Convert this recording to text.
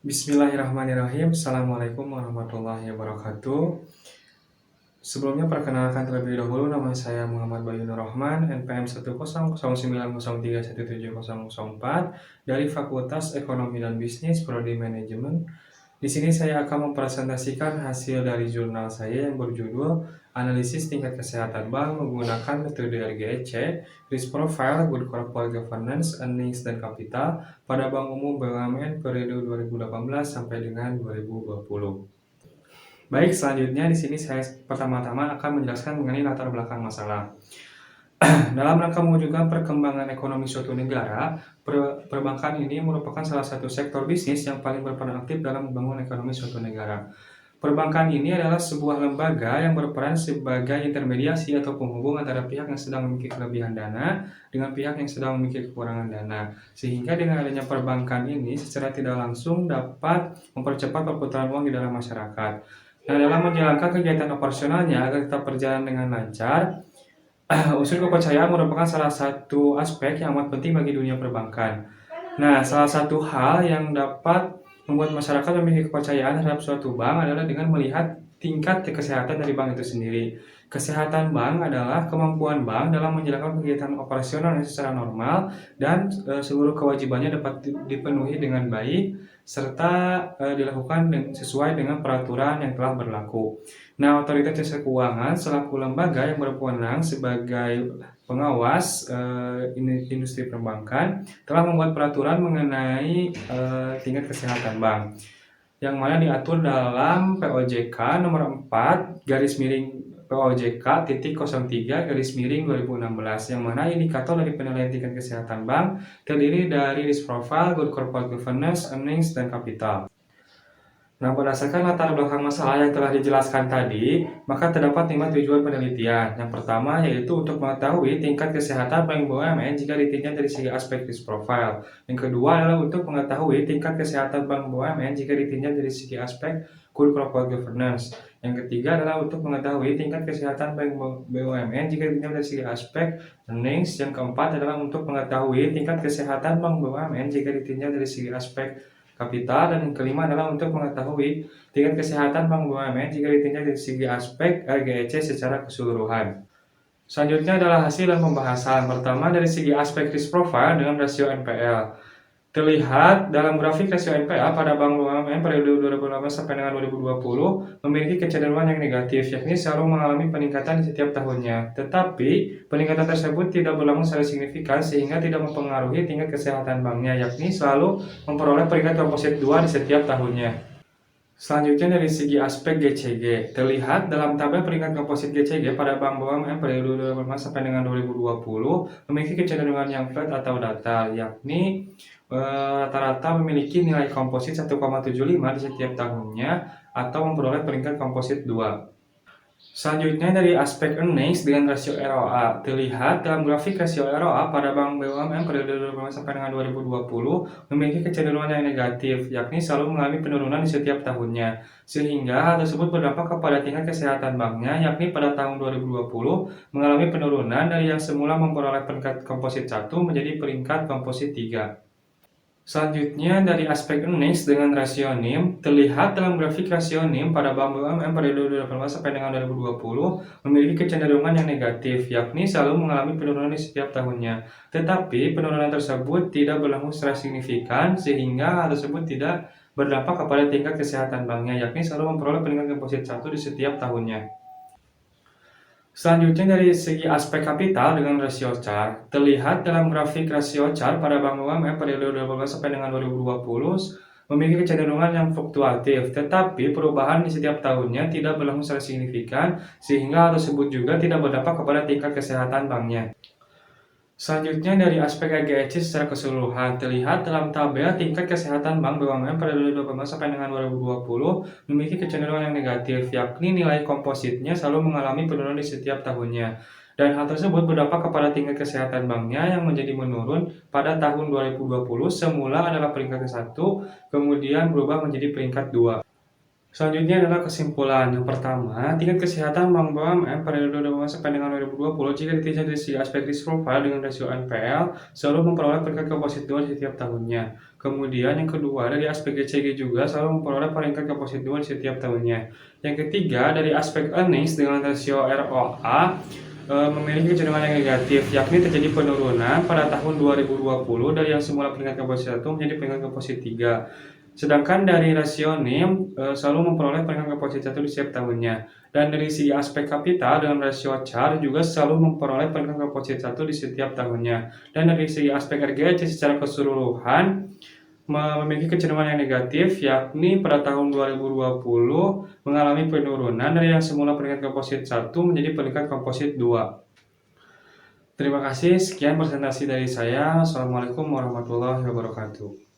Bismillahirrahmanirrahim. Assalamualaikum warahmatullahi wabarakatuh. Sebelumnya perkenalkan terlebih dahulu, nama saya Muhammad Bayu Nur Rahman, NPM 1009093170004 dari Fakultas Ekonomi dan Bisnis Prodi Manajemen. Di sini saya akan mempresentasikan hasil dari jurnal saya yang berjudul Analisis Tingkat Kesehatan Bank menggunakan metode RGEC, Risk Profile, Good Corporate Governance, Earnings, dan Kapital pada Bank Umum BUMN periode 2018 sampai dengan 2020. Baik, selanjutnya di sini saya pertama-tama akan menjelaskan mengenai latar belakang masalah. Dalam rangka mewujudkan perkembangan ekonomi suatu negara, perbankan ini merupakan salah satu sektor bisnis yang paling berperan aktif dalam membangun ekonomi suatu negara. Perbankan ini adalah sebuah lembaga yang berperan sebagai intermediasi atau penghubung antara pihak yang sedang memiliki kelebihan dana dengan pihak yang sedang memiliki kekurangan dana. Sehingga dengan adanya perbankan ini secara tidak langsung dapat mempercepat perputaran uang di dalam masyarakat. Nah, dalam menjalankan kegiatan operasionalnya agar tetap berjalan dengan lancar, unsur kepercayaan merupakan salah satu aspek yang amat penting bagi dunia perbankan. Nah, salah satu hal yang dapat membuat masyarakat memiliki kepercayaan terhadap suatu bank adalah dengan melihat tingkat kesehatan dari bank itu sendiri. Kesehatan bank adalah kemampuan bank dalam menjalankan kegiatan operasional secara normal dan seluruh kewajibannya dapat dipenuhi dengan baik serta dilakukan sesuai dengan peraturan yang telah berlaku. Nah, Otoritas Jasa Keuangan selaku lembaga yang berwenang sebagai pengawas industri perbankan telah membuat peraturan mengenai tingkat kesehatan bank, yang mana diatur dalam POJK nomor 4 garis miring POJK titik 03 garis miring 2016, yang mana indikator dari penilaian tingkat kesehatan bank terdiri dari risk profile, good corporate governance, earnings, dan kapital. Nah, berdasarkan latar belakang masalah yang telah dijelaskan tadi, maka terdapat 5 tujuan penelitian. Yang pertama yaitu untuk mengetahui tingkat kesehatan bank BUMN jika ditinjau dari segi aspek risk profile. Yang kedua adalah untuk mengetahui tingkat kesehatan bank BUMN jika ditinjau dari segi aspek good corporate governance. Yang ketiga adalah untuk mengetahui tingkat kesehatan bank BUMN jika ditinjau dari segi aspek earnings. Yang keempat adalah untuk mengetahui tingkat kesehatan bank BUMN jika ditinjau dari segi aspek kapital, dan yang kelima adalah untuk mengetahui tingkat kesehatan bank BUMN jika ditinjau dari segi aspek RGEC secara keseluruhan. Selanjutnya adalah hasil dan pembahasan. Pertama, dari segi aspek risk profile dengan rasio NPL. Terlihat dalam grafik rasio NPL pada Bank BUMN periode 2018 sampai dengan 2020 memiliki kecenderungan yang negatif, yakni selalu mengalami peningkatan di setiap tahunnya. Tetapi, peningkatan tersebut tidak berlangsung secara signifikan sehingga tidak mempengaruhi tingkat kesehatan banknya, yakni selalu memperoleh peringkat komposit 2 di setiap tahunnya. Selanjutnya dari segi aspek GCG, terlihat dalam tabel peringkat komposit GCG pada Bank BUMN periode 2015 sampai dengan 2020 memiliki kecenderungan yang flat atau datar, yakni rata-rata memiliki nilai komposit 1,75 di setiap tahunnya atau memperoleh peringkat komposit 2. Selanjutnya dari aspek earnings dengan rasio ROA, terlihat dalam grafik rasio ROA pada Bank BUMN periode 2015 sampai dengan 2020 memiliki kecenderungan yang negatif, yakni selalu mengalami penurunan di setiap tahunnya, sehingga hal tersebut berdampak kepada tingkat kesehatan banknya, yakni pada tahun 2020 mengalami penurunan dari yang semula memperoleh peringkat komposit 1 menjadi peringkat komposit 3. Selanjutnya dari aspek earnings dengan rasio NIM, terlihat dalam grafik rasio NIM pada Bank BUMN periode 2018 sampai dengan 2020 memiliki kecenderungan yang negatif, yakni selalu mengalami penurunan di setiap tahunnya. Tetapi penurunan tersebut tidak berlangsung secara signifikan sehingga hal tersebut tidak berdampak kepada tingkat kesehatan banknya, yakni selalu memperoleh peringkat komposit 1 di setiap tahunnya. Selanjutnya dari segi aspek kapital dengan rasio CAR, terlihat dalam grafik rasio CAR pada Bank BUMN periode 2018 sampai dengan 2020 memiliki kecenderungan yang fluktuatif, tetapi perubahan di setiap tahunnya tidak berlangsung secara signifikan sehingga hal tersebut juga tidak berdampak kepada tingkat kesehatan banknya. Selanjutnya dari aspek RGEC secara keseluruhan, terlihat dalam tabel tingkat kesehatan Bank BUMN pada 2018 sampai dengan 2020 memiliki kecenderungan yang negatif, yakni nilai kompositnya selalu mengalami penurunan di setiap tahunnya. Dan hal tersebut berdampak kepada tingkat kesehatan banknya yang menjadi menurun pada tahun 2020, semula adalah peringkat ke-1, kemudian berubah menjadi peringkat 2. Selanjutnya adalah kesimpulan. Yang pertama, tingkat kesehatan bank BUMN periode sampai dengan 2020 jika ditinjau dari segi aspek risk profile dengan rasio NPL selalu memperoleh peringkat komposit 2 di setiap tahunnya. Kemudian yang kedua, dari aspek GCG juga selalu memperoleh peringkat komposit 2 di setiap tahunnya. Yang ketiga, dari aspek earnings dengan rasio ROA memiliki kecenderungan yang negatif, yakni terjadi penurunan pada tahun 2020 dari yang semula peringkat komposit 1 menjadi peringkat komposit 3. Sedangkan dari rasio NIM selalu memperoleh peringkat komposit 1 di setiap tahunnya. Dan dari segi aspek kapital dengan rasio CAR juga selalu memperoleh peringkat komposit 1 di setiap tahunnya. Dan dari segi aspek RGC secara keseluruhan memiliki kecenderungan yang negatif, yakni pada tahun 2020 mengalami penurunan dari yang semula peringkat komposit 1 menjadi peringkat komposit 2. Terima kasih, sekian presentasi dari saya. Assalamualaikum warahmatullahi wabarakatuh.